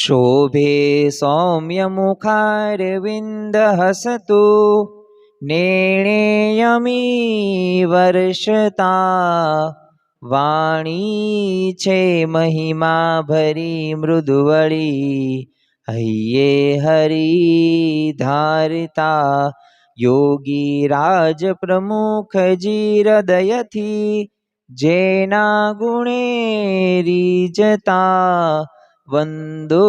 शोभे सौम्यमुखारविन्दहसतु नेणेयमी वर्षता वाणी छे महिमा भरी मृदुवळी हय्ये हरि धारता योगी राज प्रमुख जी हृदयथी जेना गुणे રીજતા वंदो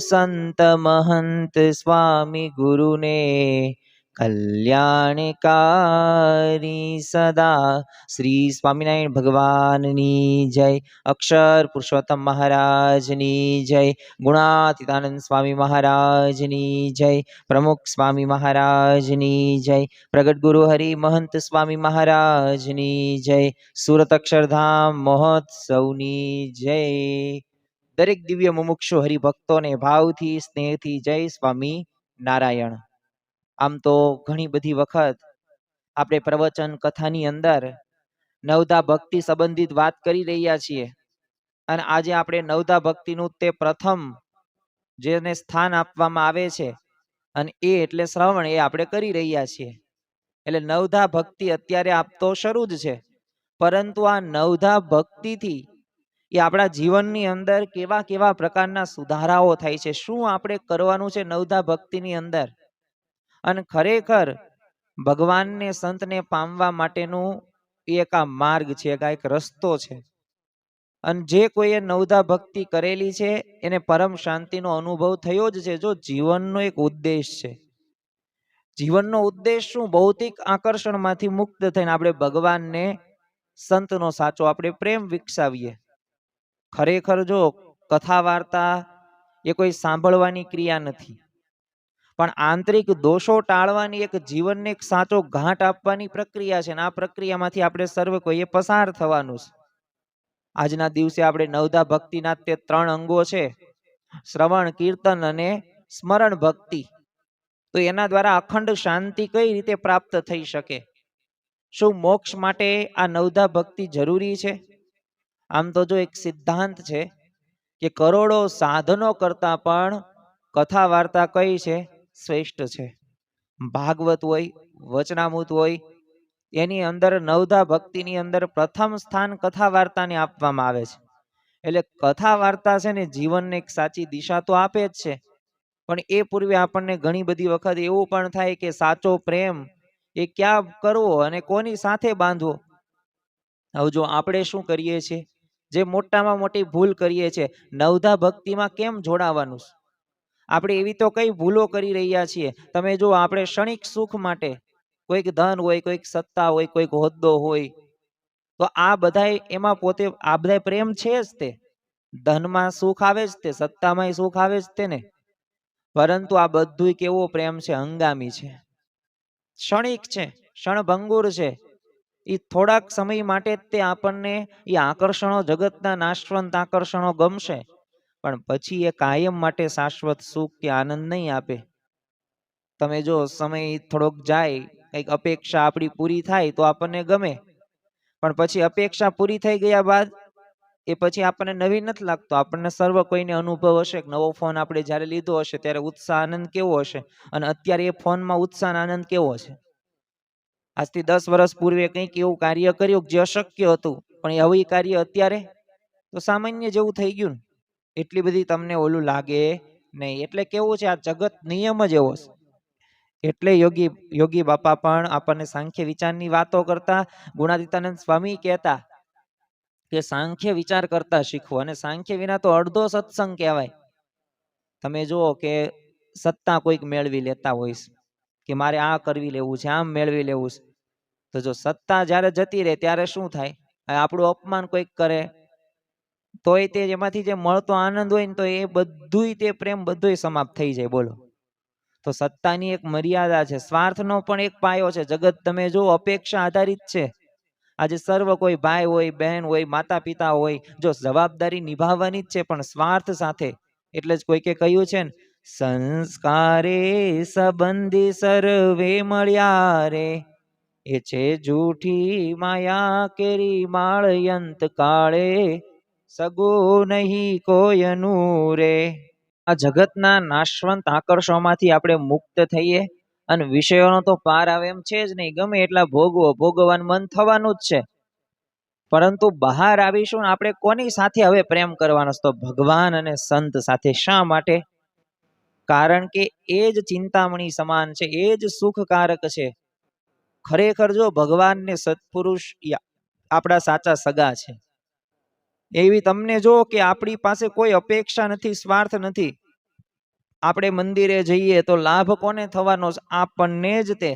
संत महंत स्वामी गुरु ने कल्याणकारी सदा। श्री स्वामिनारायण भगवान नी जय। अक्षर पुरुषोत्तम महाराज नी जय। गुणातीतानंद स्वामी महाराज नी जय। प्रमुख स्वामी महाराज नी जय। प्रगट गुरु हरि महंत स्वामी महाराज नी जय। सूरत अक्षरधाम महोत्सव नी जय। दरेक दिव्य मुमुक्षु हरिभक्तों ने भावथी स्नेहथी जय स्वामी नारायण। आम तो घणी बधी वखत आपणे प्रवचन कथानी अंदर नवधा भक्ति संबंधित बात करी रह्या छीए अने आजे आपणे नवधा भक्तिनुं ते प्रथम जेने स्थान आपवामां आवे छे अने ए एटले श्रवण ए आपणे करी रह्या छीए। एटले नवधा भक्ति अत्यारे आप तो शरू ज छे, परंतु आ नवधा भक्तिथी એ આપણા જીવનની અંદર કેવા કેવા પ્રકારના સુધારાઓ થાય છે, શું આપણે કરવાનું છે નવધા ભક્તિની અંદર, અને ખરેખર ભગવાનને સંતને પામવા માટેનું એક આ માર્ગ છે, એક રસ્તો છે। અને જે કોઈએ નવધા ભક્તિ કરેલી છે એને પરમ શાંતિનો અનુભવ થયો જ છે। જો જીવનનો એક ઉદ્દેશ છે, જીવનનો ઉદ્દેશ શું? ભૌતિક આકર્ષણમાંથી મુક્ત થઈને આપણે ભગવાનને સંતનો સાચો આપણે પ્રેમ વિકસાવીએ। खरेखर जो कथा वार्ता ये कोई सांभळवानी क्रिया नहीं, पण आंतरिक दोषो टाळवानी एक जीवन ने एक साचो घाट आपवानी प्रक्रिया छे। आ प्रक्रियामांथी आपणे सर्व कोईए पसार थवानुं छे। आजना दिवसे आपणे नवधा भक्तिना ते 3 अंगो छे, श्रवण कीर्तन अने स्मरण भक्ति। तो एना द्वारा अखंड शांति कई रीते प्राप्त थई शके? शुं मोक्ष माटे आ नवधा भक्ति जरूरी छे? आम तो जो एक सिद्धांत है कि करोड़ों साधनों करता पण कथा वार्ता कई है श्रेष्ठ है। भागवत होय, वचनामृत होय, एनी अंदर नवधा भक्ति नी अंदर प्रथम स्थान कथा वार्ता ने आपवामां आवे छे। एटले कथा वार्ता छे ने जीवन ने एक साची दिशा तो आपे ज छे, पण ए पूर्वे आपणने घणी बधी वखत एवुं पण थाय के साचो प्रेम ए क्या करवो अने कोनी साथे बांधवो। हवे जो आपणे शुं करीए छीए, जे मोटामां मोटी भूल करीए छे, नवधा भक्तिमां केम जोड़ावानुं? आपणे एवी तो कई भूलो करी रह्या छीए। तमे जो आपणे क्षणिक सुख माटे कोईक धन होय, कोईक सत्ता होय, कोईक होद्दो होय, तो आ बधाय एमां पोते आ बधाय प्रेम छे ज ते। धनमां सुख आवे ज ते, सत्तामांय सुख आवे ज ते ने, परंतु आ बधुंय केवो प्रेम छे? हंगामी छे, क्षणिक छे, क्षणभंगुर छे। ई थोड़ाक समय माटे ते आपणने ई आकर्षणो, जगतना नाशवंत आकर्षणो गमशे, पण पछी ए कायम माटे शाश्वत सुख के आनंद नहीं आपे। तमे जो समय थोड़ोक जाय, कंईक अपेक्षा आपणी पूरी थाय तो आपणने गमे, पण पछी अपेक्षा पूरी थई गया बाद ए पछी आपणने नवी नथी लागतो। आपणने सर्व कोईने अनुभव हशे के नवो फोन आपणे ज्यारे लीधो हशे त्यारे उत्साह आनंद केवो हशे, अने अत्यारे ए फोनमां उत्साह आनंद केवो छे। આજથી 10 વર્ષ પૂર્વે કંઈક એવું કાર્ય કર્યું જે અશક્ય હતું, પણ હવે એ કાર્ય અત્યારે તો સામાન્ય જેવું થઈ ગયું, એટલી બધી તમને ઓલું લાગે નહીં। એટલે કેવું છે, આ જગત નિયમ જ એવો છે। એટલે યોગી બાપા પણ આપણને સાંખ્ય વિચારની વાતો કરતા, ગુણાતીતાનંદ સ્વામી કહેતા કે સાંખ્ય વિચાર કરતા શીખવો, અને સાંખ્ય વિના તો અડધો સત્સંગ કહેવાય। તમે જુઓ કે સત્તા કોઈક મેળવી લેતા હોય કે મારે આ કરવી લેવું છે, આમ મેળવી લેવું છે, તો જો સત્તા જ્યારે જતી રહે ત્યારે શું થાય? આપણું અપમાન કોઈક કરે તોય તે એમાંથી જે મળતો આનંદ હોય ને, તો એ બધુંય તે પ્રેમ બધુંય સમાપ્ત થઈ જાય। બોલો, તો સત્તાની એક મર્યાદા છે, સ્વાર્થનો પણ એક પાયો છે। જગત તમે જો અપેક્ષા આધારિત છે। આજે સર્વ કોઈ ભાઈ હોય, બહેન હોય, માતા પિતા હોય, જો જવાબદારી નિભાવવાની જ છે, પણ સ્વાર્થ સાથે। એટલે જ કોઈકે કહ્યું છે ને, સંસ્કારે સંબંધી સર્વે મળ્યા રે, એ છે જૂઠી માયા કેરી માળયંત કાળે, સગો નહીં કોયનું રે। આ જગતના નાશવંત આકર્ષણમાંથી આપણે મુક્ત થઈએ અને વિષયોનો તો પાર આવે એમ છે જ નહીં. ગમે એટલા ભોગવવાનું મન થવાનું જ છે, પરંતુ બહાર આવીશું ને આપણે કોની સાથે હવે પ્રેમ કરવાનો છે? તો ભગવાન અને સંત સાથે. શા માટે? કારણ કે એ જ ચિંતામણી સમાન છે, એ જ સુખકારક છે. ખરેખર જો ભગવાન ને સત્પુરુષ આપણા સાચા સગા છે. એવી તમને જો કે આપણી પાસે કોઈ અપેક્ષા નથી, સ્વાર્થ નથી. આપણે મંદિરે જઈએ તો લાભ કોને થવાનો? આપણને જ તે.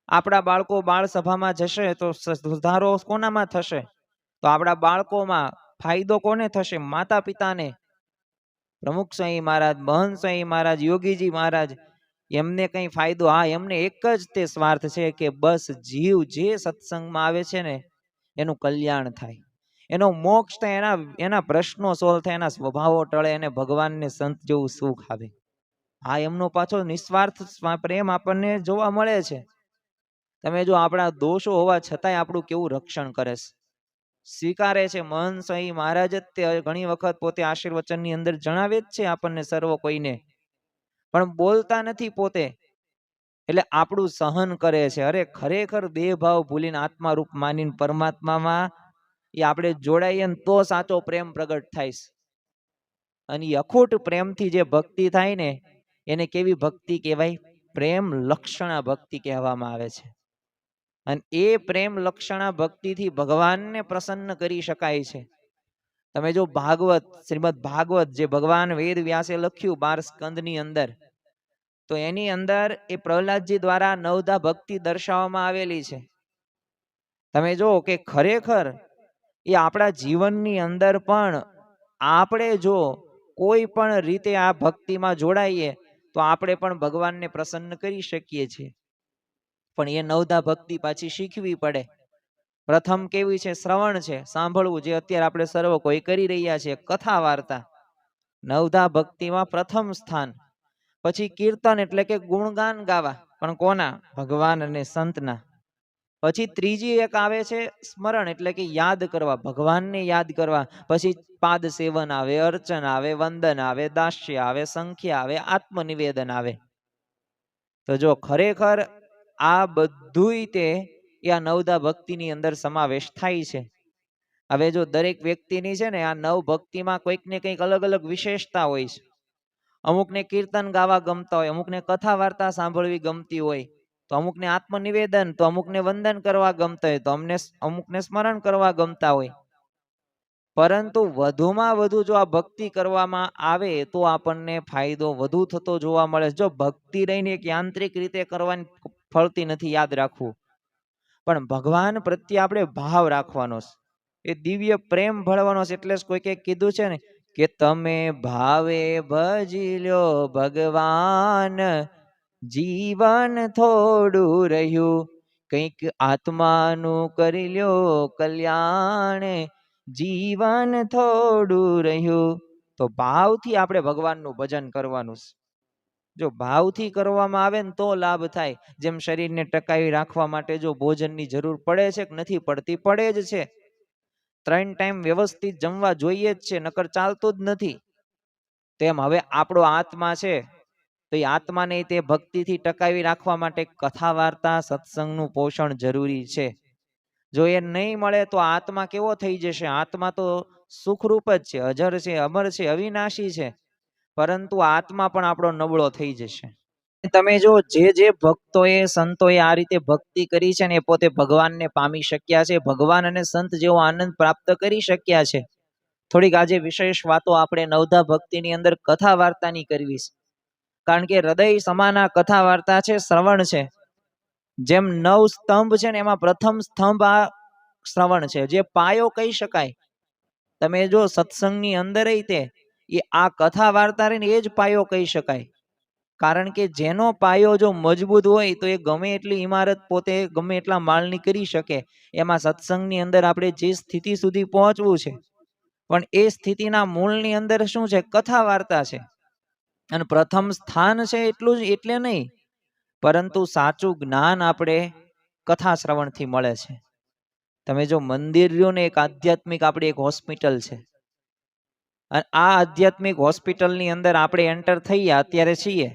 આપણા બાળકો બાળ સભામાં જશે તો સુધારો કોનામાં થશે? તો આપણા બાળકોમાં. ફાયદો કોને થશે? માતા પિતાને. પ્રમુખ સ્વામી મહારાજ, મહંત સ્વામી મહારાજ, યોગીજી મહારાજ, એમને કઈ ફાયદો? હા, એમને એક જ તે સ્વાર્થ છે કે બસ જીવ જે સત્સંગમાં આવે છે ને એનું કલ્યાણ થાય, એનો મોક્ષ થાય, એના પ્રશ્નો સોલ્વ થાય, એના સ્વભાવો ટળે, એને ભગવાનને સંત જેવું સુખ આવે. આ એમનો પાછો નિસ્વાર્થ પ્રેમ આપણને જોવા મળે છે. તમે જો આપણા દોષો હોવા છતાંય આપણું કેવું રક્ષણ કરે છે, સ્વીકારે છે. મહંત સ્વામી મહારાજ જ તે ઘણી વખત પોતે આશીર્વચનની અંદર જણાવે જ છે આપણને સર્વ કોઈને, પણ બોલતા નથી પોતે, એટલે આપણું સહન કરે છે. અરે ખરેખર દેહ ભાવ ભૂલીને આત્મા રૂપ માનીને પરમાત્મામાં એ આપણે જોડાઈએ ને તો સાચો પ્રેમ પ્રગટ થાય છે. અને અખૂટ પ્રેમથી જે ભક્તિ થાય ને એને કેવી ભક્તિ કહેવાય? પ્રેમ લક્ષણા ભક્તિ કહેવામાં આવે છે. અને એ પ્રેમ લક્ષણા ભક્તિથી ભગવાનને પ્રસન્ન કરી શકાય છે. તમે જો ભાગવત, શ્રીમદ ભાગવત જે ભગવાન વેદ વ્યાસે લખ્યું 12 સ્કંદની અંદર, તો એની અંદર એ પ્રહલાદજી દ્વારા નવધા ભક્તિ દર્શાવવામાં આવેલી છે. તમે જો કે ખરેખર એ આપણા જીવનની અંદર પણ આપણે જો કોઈ પણ રીતે આ ભક્તિમાં જોડાઈએ તો આપણે પણ ભગવાનને પ્રસન્ન કરી શકીએ છીએ. પણ એ નવધા ભક્તિ પાછી શીખવી પડે. પ્રથમ કેવી છે? શ્રવણ છે, સાંભળવું, જે અત્યારે આપણે સર્વ કોઈ કરી રહ્યા છીએ, કથા વાર્તા. નવધા ભક્તિમાં પ્રથમ સ્થાન. પછી કીર્તન એટલે કે ગુણગાન ગાવા, પણ કોના? ભગવાન અને સંતના. પછી ત્રીજી એક આવે છે સ્મરણ, એટલે કે યાદ કરવા, ભગવાનને યાદ કરવા. પછી પાદ સેવન આવે, અર્ચન આવે, વંદન આવે, દાસ્ય આવે, સંખ્યા આવે, આત્મનિવેદન આવે. તો જો ખરેખર આ બધુંય તે આ નવધા ભક્તિની અંદર સમાવેશ થાય છે. હવે જો દરેક વ્યક્તિની છે ને આ નવ ભક્તિમાં કોઈક ને કંઈક અલગ અલગ વિશેષતા હોય છે. અમુકને કીર્તન ગાવા ગમતા હોય, અમુકને કથા વાર્તા સાંભળવી ગમતી હોય, તો અમુકને આત્મનિવેદન, તો અમુકને વંદન કરવા ગમતા હોય, તો અમુકને સ્મરણ કરવા ગમતા હોય. પરંતુ વધુમાં વધુ જો આ ભક્તિ કરવામાં આવે તો આપણને ફાયદો વધુ થતો જોવા મળે. જો ભક્તિ રહીને એક યાંત્રિક રીતે કરવાની ફળતી નથી, યાદ રાખવું. પણ ભગવાન પ્રત્યે આપણે ભાવ રાખવાનો છે, એ દિવ્ય પ્રેમ ભળવાનો છે. એટલે જ કોઈકે કીધું છે ને કે તમે ભાવે ભજી લ્યો ભગવાન, જીવન થોડું રહ્યું, કંઈક આત્માનું કરી લ્યો કલ્યાણ, જીવન થોડું રહ્યું. તો ભાવથી આપણે ભગવાનનું ભજન કરવાનું છે. જો ભાવથી કરવામાં આવે ને તો લાભ થાય. જેમ શરીરને ટકાવી રાખવા માટે જો ભોજનની જરૂર પડે છે કે નથી પડતી? પડે જ છે. 3 ટાઈમ વ્યવસ્થિત જમવા જોઈએ જ છે, નકર ચાલતું જ નથી. તેમ હવે આપણો આત્મા છે, તો એ આત્માને તે ભક્તિથી ટકાવી રાખવા માટે કથા વાર્તા સત્સંગનું પોષણ જરૂરી છે. જો એ નહીં મળે તો આત્મા કેવો થઈ જશે? આત્મા તો સુખરૂપ જ છે, અજર છે, અમર છે, અવિનાશી છે, પરંતુ આત્મા પણ આપણો નબળો થઈ જશે. તમે જો જે ભક્તોએ સંતોએ આ રીતે ભક્તિ કરી છે ને એ પોતે ભગવાનને પામી શક્યા છે, ભગવાન અને સંત જેવો આનંદ પ્રાપ્ત કરી શક્યા છે. થોડીક આજે વિશેષ વાતો આપણે નવધા ભક્તિની અંદર કથા વાર્તાની કરવી છે. કારણ કે હૃદય સમાના કથા વાર્તા છે, શ્રવણ છે. જેમ 9 સ્તંભ છે ને એમાં પ્રથમ સ્તંભ આ શ્રવણ છે, જે પાયો કહી શકાય. તમે જો સત્સંગની અંદર તે એ આ કથા વાર્તા રહીને એ જ પાયો કહી શકાય. કારણ કે જેનો પાયો જો મજબૂત હોય તો એ ગમે એટલી ઇમારત પોતે ગમે એટલા માળની કરી શકે. એમાં સત્સંગની અંદર આપણે જે સ્થિતિ સુધી પહોંચવું છે, પણ એ સ્થિતિના મૂળની અંદર શું છે? કથા વાર્તા છે. અને પ્રથમ સ્થાન છે એટલું જ એટલે નહીં, પરંતુ સાચું જ્ઞાન આપણે કથા શ્રવણથી મળે છે. તમે જો મંદિર રહ્યું ને એક આધ્યાત્મિક આપણી એક હોસ્પિટલ છે. અને આ આધ્યાત્મિક હોસ્પિટલની અંદર આપણે એન્ટર થઈએ અત્યારે છીએ,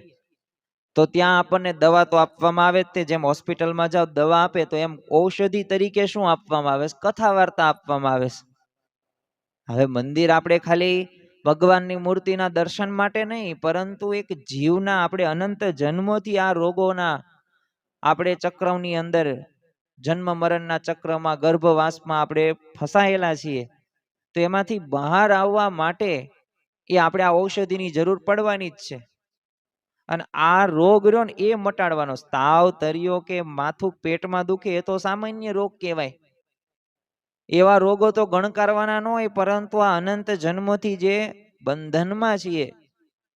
તો ત્યાં આપણને દવા તો આપવામાં આવે જ તે, જેમ હોસ્પિટલમાં જાઓ દવા આપે તો એમ ઔષધિ તરીકે શું આપવામાં આવે છે? કથા વાર્તા આપવામાં આવે છે. હવે મંદિર આપણે ખાલી ભગવાનની મૂર્તિના દર્શન માટે નહીં, પરંતુ એક જીવના આપણે અનંત જન્મોથી આ રોગોના આપણે ચક્રની અંદર જન્મ મરણના ચક્રમાં ગર્ભવાસમાં આપણે ફસાયેલા છીએ, તો એમાંથી બહાર આવવા માટે એ આપણે આ ઔષધિની જરૂર પડવાની જ છે. અને આ રોગ રહ્યો ને એ મટાડવાનો. તાવ, તરિયો કે માથું પેટમાં દુખે એ તો સામાન્ય રોગ કહેવાય. એવા રોગો તો ગણકારવાના ન હોય, પરંતુ આ અનંત જન્મથી જે બંધનમાં છીએ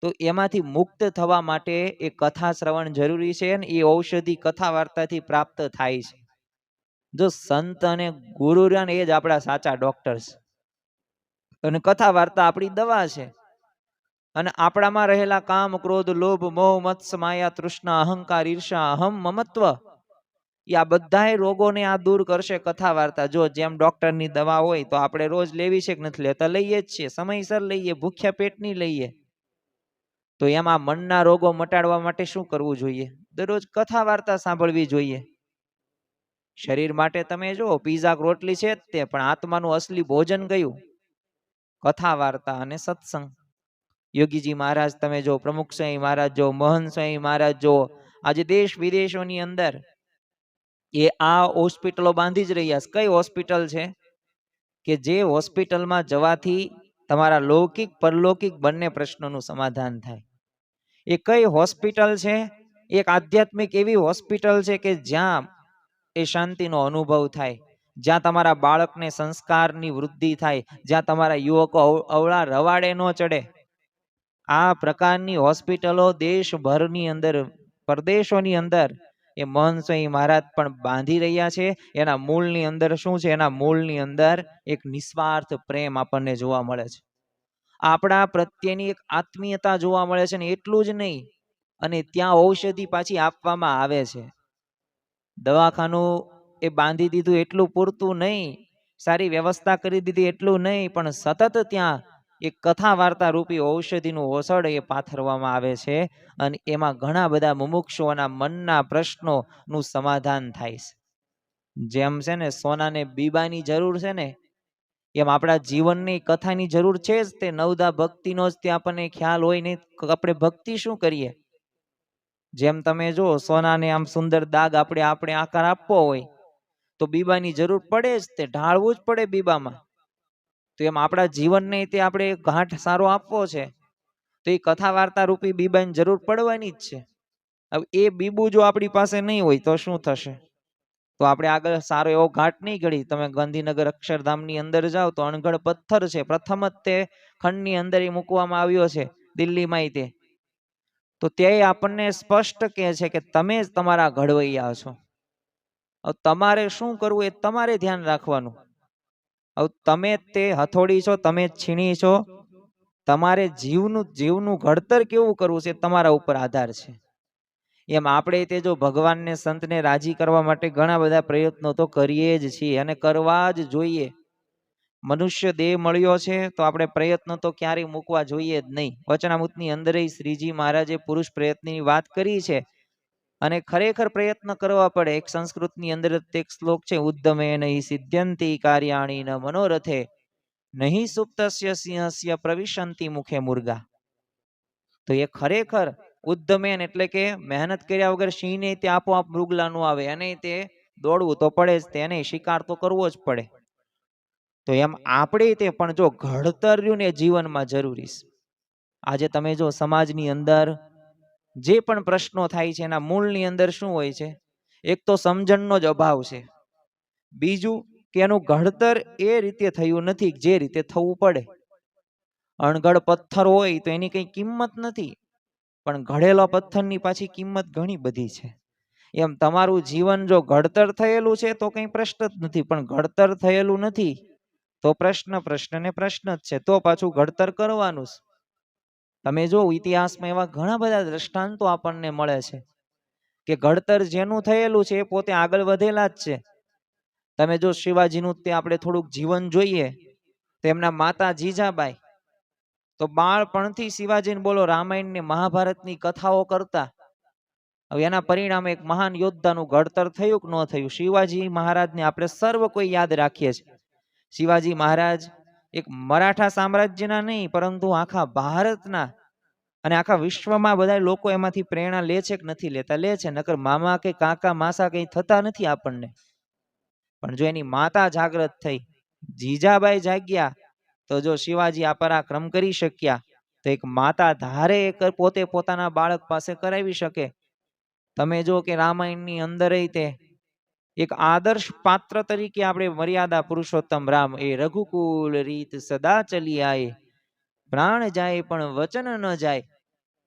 તો એમાંથી મુક્ત થવા માટે એ કથા શ્રવણ જરૂરી છે, અને એ ઔષધિ કથા વાર્તાથી પ્રાપ્ત થાય છે. જો સંત અને ગુરુ રહ્યા ને એ જ આપણા સાચા ડોક્ટર્સ, અને કથા વાર્તા આપણી દવા છે. અને આપણામાં રહેલા કામ, ક્રોધ, લોભ, મોહ, મત્સર, માયા, તૃષ્ણા, અહંકાર, ઈર્ષા, અહમ, મમત્વ, એ આ બધાય રોગોને આ દૂર કરશે કથા વાર્તા. જો જેમ ડોક્ટરની દવા હોય તો આપણે રોજ લેવી છે કે નથી લેતા? લઈએ જ છીએ, સમયસર લઈએ, ભૂખ્યા પેટની લઈએ. તો એમાં મનના રોગો મટાડવા માટે શું કરવું જોઈએ? દરરોજ કથા વાર્તા સાંભળવી જોઈએ. શરીર માટે તમે જો પીઝા રોટલી છે જ તે, પણ આત્માનું અસલી ભોજન કયું? કથા વાર્તા અને સત્સંગ. યોગીજી મહારાજ તમે જો, પ્રમુખ સ્વામી મહારાજ જો, મહંત સ્વામી મહારાજ જો, આજે દેશ વિદેશોની અંદર એ આ હોસ્પિટલો બાંધી જ રહ્યા છે. કઈ હોસ્પિટલ છે કે જે હોસ્પિટલમાં જવાથી તમારા લૌકિક પરલૌકિક બંને પ્રશ્નોનું સમાધાન થાય? એ કઈ હોસ્પિટલ છે? એક આધ્યાત્મિક એવી હોસ્પિટલ છે કે જ્યાં એ શાંતિનો અનુભવ થાય, જ્યાં તમારા બાળકને સંસ્કારની વૃદ્ધિ થાય, જ્યાં તમારા યુવકો અવળા રવાડે ન ચડે. આ પ્રકારની હોસ્પિટલો દેશભરની અંદર, પરદેશોની અંદર એ મહંત સ્વામી મહારાજ પણ બાંધી રહ્યા છે. એના મૂળની અંદર શું છે? એના મૂળની અંદર એક નિસ્વાર્થ પ્રેમ આપણને જોવા મળે છે. આપણા પ્રત્યેની એક આત્મીયતા જોવા મળે છે. ને એટલું જ નહીં, અને ત્યાં ઔષધિ પાછી આપવામાં આવે છે. દવાખાનું એ બાંધી દીધું એટલું પૂરતું નહીં, સારી વ્યવસ્થા કરી દીધી એટલું નહીં, પણ સતત ત્યાં એક કથા વાર્તા રૂપી ઔષધિનું ઓસડ એ પાથરવામાં આવે છે. અને એમાં ઘણા બધા મુમુક્ષુઓના મનના પ્રશ્નોનું સમાધાન થાય છે. જેમ છે ને સોનાને બીબાની જરૂર છે ને, એમ આપણા જીવનની કથાની જરૂર છે જ. તે નવદા ભક્તિનો જ તે આપણને ખ્યાલ હોય નહીં, આપણે ભક્તિ શું કરીએ? જેમ તમે જો સોનાને આમ સુંદર દાગ આપણે આકાર આપવો હોય તો બીબાની જરૂર પડે જ, તે ઢાળવું જ પડે બીબામાં. તો એમ આપણા જીવનને તે આપણે ઘાટ સારો આપવો છે, તો એ કથા વાર્તા રૂપી બીબાની જરૂર પડવાની જ છે. હવે એ બીબું જો આપણી પાસે નહીં હોય તો શું થશે? તો આપણે આગળ સારો એવો ઘાટ નહીં ઘડી. તમે ગાંધીનગર અક્ષરધામની અંદર જાઓ તો અણઘડ પથ્થર છે, પ્રથમ જ તે ખંડની અંદર એ મૂકવામાં આવ્યો છે દિલ્હીમાં. તે તો તે આપણને સ્પષ્ટ કહે છે કે તમે જ તમારા ઘડવૈયા છો. હવે તમારે શું કરવું એ તમારે ધ્યાન રાખવાનું. હવે તમે તે હથોડી છો, તમે છીણી છો. તમારે જીવનું ઘડતર કેવું કરવું છે તમારા ઉપર આધાર છે. એમ આપણે તે જો ભગવાનને, સંતને રાજી કરવા માટે ઘણા બધા પ્રયત્નો તો કરીએ જ છીએ, અને કરવા જ જોઈએ. મનુષ્ય દેહ મળ્યો છે તો આપણે પ્રયત્નો તો ક્યારેય મૂકવા જોઈએ જ નહીં. વચનામૃતની અંદર શ્રીજી મહારાજે પુરુષ પ્રયત્નની વાત કરી છે, અને ખરેખર પ્રયત્ન કરવા પડે. એક સંસ્કૃતની અંદર એક શ્લોક છે, ઉદ્દમે નહીં સિદ્ધ્યંતી કાર્યાણી ન મનોરથે નહીં સુપ્તસ્ય સિંહસ્ય પ્રવિશંતિ મુખે મુર્ગા. તો એ ખરેખર ઉદ્દમેન એટલે કે મહેનત કર્યા વગર સિંહને તે આપોઆપ મૃગલા નો આવે, અને તે દોડવું તો પડે જ, તેને શિકાર તો કરવો જ પડે. તો એમ આપણે તે પણ જો ઘડતર રહ્યું ને જીવનમાં જરૂરી છે. આજે તમે જો સમાજની અંદર જે પણ પ્રશ્નો થાય છે એના મૂળની અંદર શું હોય છે? એક તો સમજણનો જ અભાવ છે. બીજું કે એનું ઘડતર એ રીતે થયું નથી જે રીતે થવું પડે. અણઘડ પથ્થર હોય તો એની કઈ કિંમત નથી, પણ ઘડેલો પથ્થરની પાછી કિંમત ઘણી બધી છે. એમ તમારું જીવન જો ઘડતર થયેલું છે તો કઈ પ્રશ્ન જ નથી, પણ ઘડતર થયેલું નથી તો પ્રશ્ન ને પ્રશ્ન જ છે. તો પાછું ઘડતર કરવાનું. તમે જો ઇતિહાસમાં એવા ઘણા બધા દ્રષ્ટાંતો આપણને મળે છે કે ઘડતર જેનું થયેલું છે એ પોતે આગળ વધેલા જ છે. તમે જો શિવાજીનું તે આપણે થોડુંક જીવન જોઈએ તો એમના માતા જીજાબાઈ તો બાળપણથી શિવાજીને બોલો રામાયણ ને મહાભારતની કથાઓ કરતા. હવે એના પરિણામે એક મહાન યોદ્ધાનું ઘડતર થયું કે ન થયું? શિવાજી મહારાજને આપણે સર્વ કોઈ યાદ રાખીએ છીએ. શિવાજી મહારાજ એક મરાઠા સામ્રાજ્યના નહીં, પરંતુ આખા ભારતના અને આખા વિશ્વમાં બધા લોકો એમાંથી પ્રેરણા લે છે કે નથી લેતા? લે છે. નકર મામા કે કાકા માસા કઈ થતા નથી આપણને. પણ જો એની માતા જાગૃત થઈ, જીજાબાઈ જાગ્યા, તો જો શિવાજી આ પરાક્રમ કરી શક્યા, તો એક માતા ધારે એક પોતે પોતાના બાળક પાસે કરાવી શકે. તમે જો કે રામાયણની અંદર તે એક આદર્શ પાત્ર તરીકે આપણે મર્યાદા પુરુષોત્તમ રામ, એ રઘુકુલ રીત સદા ચલી આય, પ્રાણ જાય પણ વચન ન જાય.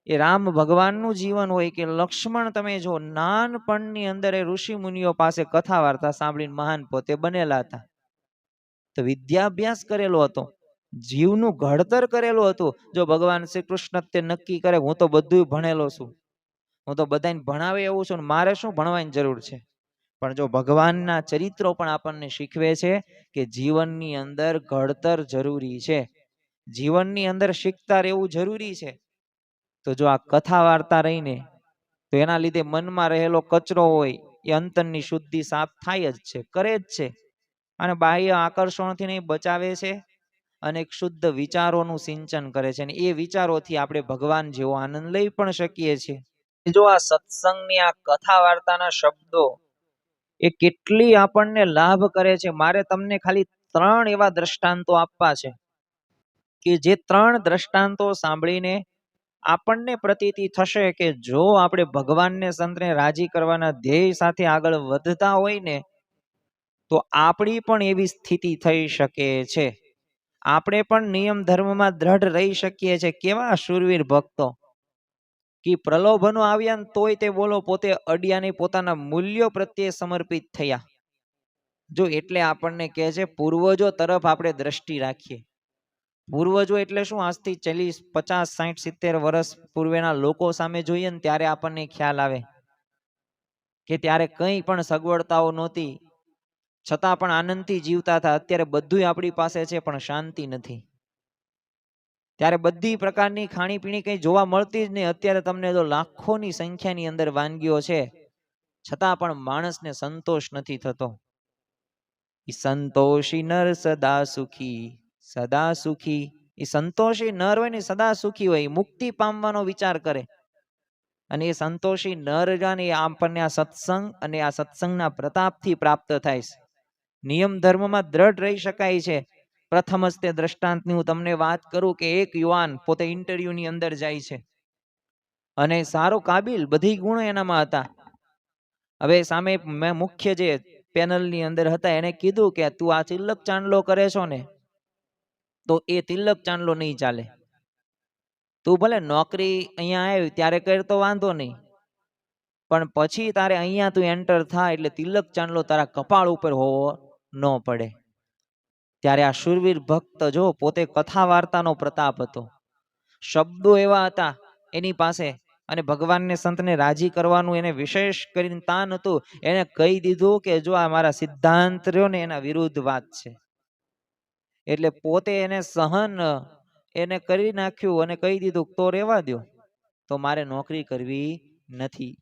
એ રામ ભગવાનનું જીવન હોય કે લક્ષ્મણ, તમે જો નાનપણની અંદર એ ઋષિ મુનિઓ પાસે કથા વાર્તા સાંભળીને મહાન પોતે બનેલા હતા. તો વિદ્યાભ્યાસ કરેલો હતો, જીવનું ઘડતર કરેલું હતું. જો ભગવાન શ્રી કૃષ્ણ તે નક્કી કરે હું તો બધું ભણેલો છું, હું તો બધાને ભણાવે એવું છું, મારે શું ભણવાની જરૂર છે? પણ જો ભગવાનના ચરિત્રો પણ આપણને શીખવે છે કે જીવનની અંદર ઘડતર જરૂરી છે, જીવનની અંદર શીખતા રહેવું જરૂરી છે. તો જો આ કથા વાર્તા રહીને, તો એના લીધે મનમાં રહેલો કચરો હોય એ અંતરની શુદ્ધિ સાફ થાય જ છે, કરે જ છે. અને બાહ્ય આકર્ષણથી નહીં બચાવે છે, અને એક શુદ્ધ વિચારોનું સિંચન કરે છે. અને એ વિચારોથી આપણે ભગવાન જેવો આનંદ લઈ પણ શકીએ છીએ. જો આ સત્સંગની આ કથા વાર્તાના શબ્દો એ કેટલી આપણને લાભ કરે છે. મારે તમને ખાલી 3 એવા દ્રષ્ટાંતો આપવા છે કે જે 3 દ્રષ્ટાંતો સાંભળીને આપણને પ્રતીતિ થશે કે જો આપણે ભગવાનને સંતને રાજી કરવાના ધ્યેય સાથે આગળ વધતા હોય ને, તો આપણી પણ એવી સ્થિતિ થઈ શકે છે. આપણે પણ નિયમ ધર્મમાં દ્રઢ રહી શકીએ છીએ. કેવા શૂરવીર ભક્તો કે પ્રલોભનો આવ્યા ને તોય તે બોલો પોતે અડ્યા નહીં, પોતાના મૂલ્યો પ્રત્યે સમર્પિત થયા. જો એટલે આપણને કહે છે પૂર્વજો તરફ આપણે દ્રષ્ટિ રાખીએ. પૂર્વજો એટલે શું? આજથી 40, 50, 60, 70 વર્ષ પૂર્વેના લોકો સામે જોઈએ ને ત્યારે આપણને ખ્યાલ આવે કે ત્યારે કંઈ પણ સગવડતાઓ નહોતી, છતાં પણ આનંદથી જીવતા હતા. અત્યારે બધું આપણી પાસે છે પણ શાંતિ નથી. ત્યારે બધી પ્રકારની ખાણીપીણી કંઈ જોવા મળતી જ નહીં. અત્યારે તમને જો લાખોની સંખ્યાની અંદર વાનગીઓ છે, છતાં પણ માણસને સંતોષ નથી થતો. સંતોષી નર સદા સુખી, સદા સુખી. એ સંતોષી નર હોય ને સદા સુખી હોય, મુક્તિ પામવાનો વિચાર કરે. અને એ સંતોષી નર જાને આપણને આ સત્સંગ અને આ સત્સંગના પ્રતાપથી પ્રાપ્ત થાય છે. નિયમ ધર્મમાં દ્રઢ રહી શકાય છે. પ્રથમ જ તે દ્રષ્ટાંતની હું તમને વાત કરું કે એક યુવાન પોતે ઇન્ટરવ્યુની અંદર જાય છે અને સારો કાબિલ, બધી ગુણો એનામાં હતા. હવે સામે મુખ્ય જે પેનલની અંદર હતા એને કીધું કે તું આ તિલક ચાંદલો કરે છો ને, તો એ તિલક ચાંદલો નહીં ચાલે. તું ભલે નોકરી અહીંયા આવી ત્યારે કરતો વાંધો નહીં, પણ પછી તારે અહીંયા તું એન્ટર થાય એટલે તિલક ચાંદલો તારા કપાળ ઉપર હોવો ન પડે. ત્યારે આ શૂરવીર ભક્ત જો પોતે કથા વાર્તાનો પ્રતાપ હતો, શબ્દો એવા હતા એની પાસે, અને ભગવાનને સંતને રાજી કરવાનું એને વિશેષ કરીને તાન હતું. એને કહી દીધું કે જો આ મારા સિદ્ધાંત રહ્યો ને એના વિરુદ્ધ વાત છે, એટલે પોતે એને સહન એને કરી નાખ્યું અને કહી દીધું તો રહેવા દો, તો મારે નોકરી કરવી નથી.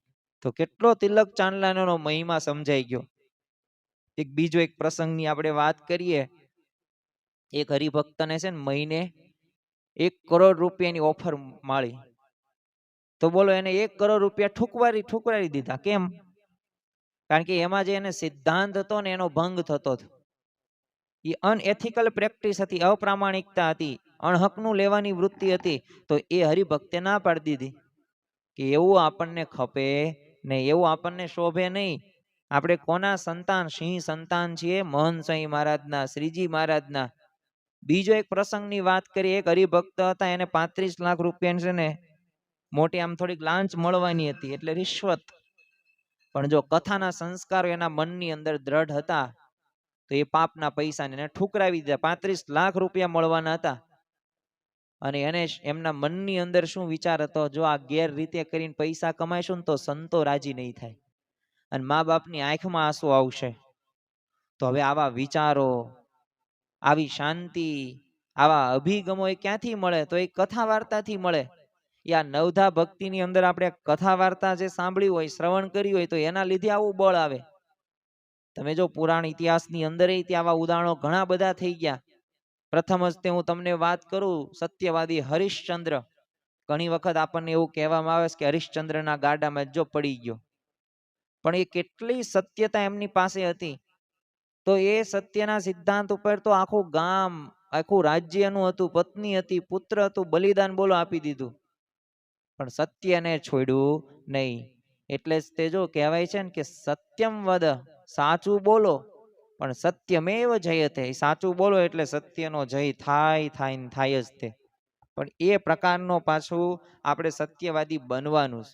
તો કેટલો તિલક ચાંદલાનો મહિમા સમજાઈ ગયો. એક બીજો એક પ્રસંગની આપણે વાત કરીએ. એક હરિભક્તને છે ને મહિને 1 કરોડ રૂપિયાની ઓફર મળી. તો બોલો એને 1 કરોડ રૂપિયા ઠુકરાવી દીધા. કેમ? કારણ કે એમાં જે એને સિદ્ધાંત હતો ને એનો ભંગ થતો હતો. એ અનએથિકલ પ્રેક્ટિસ હતી, અપ્રામાણિકતા હતી, અણહકનું લેવાની વૃત્તિ હતી. તો એ હરિભક્તે ના પાડી દીધી કે એવું આપણને ખપે નહીં, એવું આપણને શોભે નહીં. આપણે કોના સંતાન? સિંહ સંતાન છીએ, મહંત સ્વામી મહારાજના, શ્રીજી મહારાજના. બીજો એક પ્રસંગની વાત કરીએ. એક હરિભક્ત હતા, એને 35 લાખ રૂપિયા છે ને મોટી આમ થોડીક લાંચ મળવાની હતી, એટલે રિશ્વત. પણ જો કથાના સંસ્કારો એના મનની અંદર દ્રઢ હતા તો એ પાપના પૈસાને એને ઠુકરાવી દીધા. 35 લાખ રૂપિયા મળવાના હતા અને એને એમના મનની અંદર શું વિચાર હતો? જો આ ગેરરીતે કરીને પૈસા કમાઈશું ને તો સંતો રાજી નહીં થાય અને મા બાપની આંખમાં આંસુ આવશે. તો હવે આવા વિચારો, આવી શાંતિ, આવા અભિગમો એ ક્યાંથી મળે? તો એ કથા વાર્તાથી મળે. આ નવધા ભક્તિની અંદર આપણે કથા વાર્તા જે સાંભળી હોય, શ્રવણ કર્યું હોય, તો એના લીધે આવું બળ આવે. તમે જો પુરાણ ઇતિહાસની અંદર આવા ઉદાહરણો ઘણા બધા થઈ ગયા. પ્રથમ જ હું તમને વાત કરું, સત્યવાદી હરિશ્ચંદ્ર. ઘણી વખત આપણને એવું કહેવામાં આવે છે કે હરિશ્ચંદ્રના ગાડામાં જો પડી ગયો, પણ એ કેટલી સત્યતા એમની પાસે હતી. તો એ સત્યના સિદ્ધાંત ઉપર તો આખું ગામ, આખું રાજ્યનું હતું, પત્ની હતી, પુત્ર હતું, બલિદાન બોલો આપી દીધું, પણ સત્યને છોડ્યું નહીં. એટલે જ તે જો કહેવાય છે ને કે સત્યમ વદ, સાચું બોલો, પણ સત્યમેવ જયતે, સાચું બોલો એટલે સત્યનો જય થાય જ તે. પણ એ પ્રકારનો પાછું આપણે સત્યવાદી બનવાનું,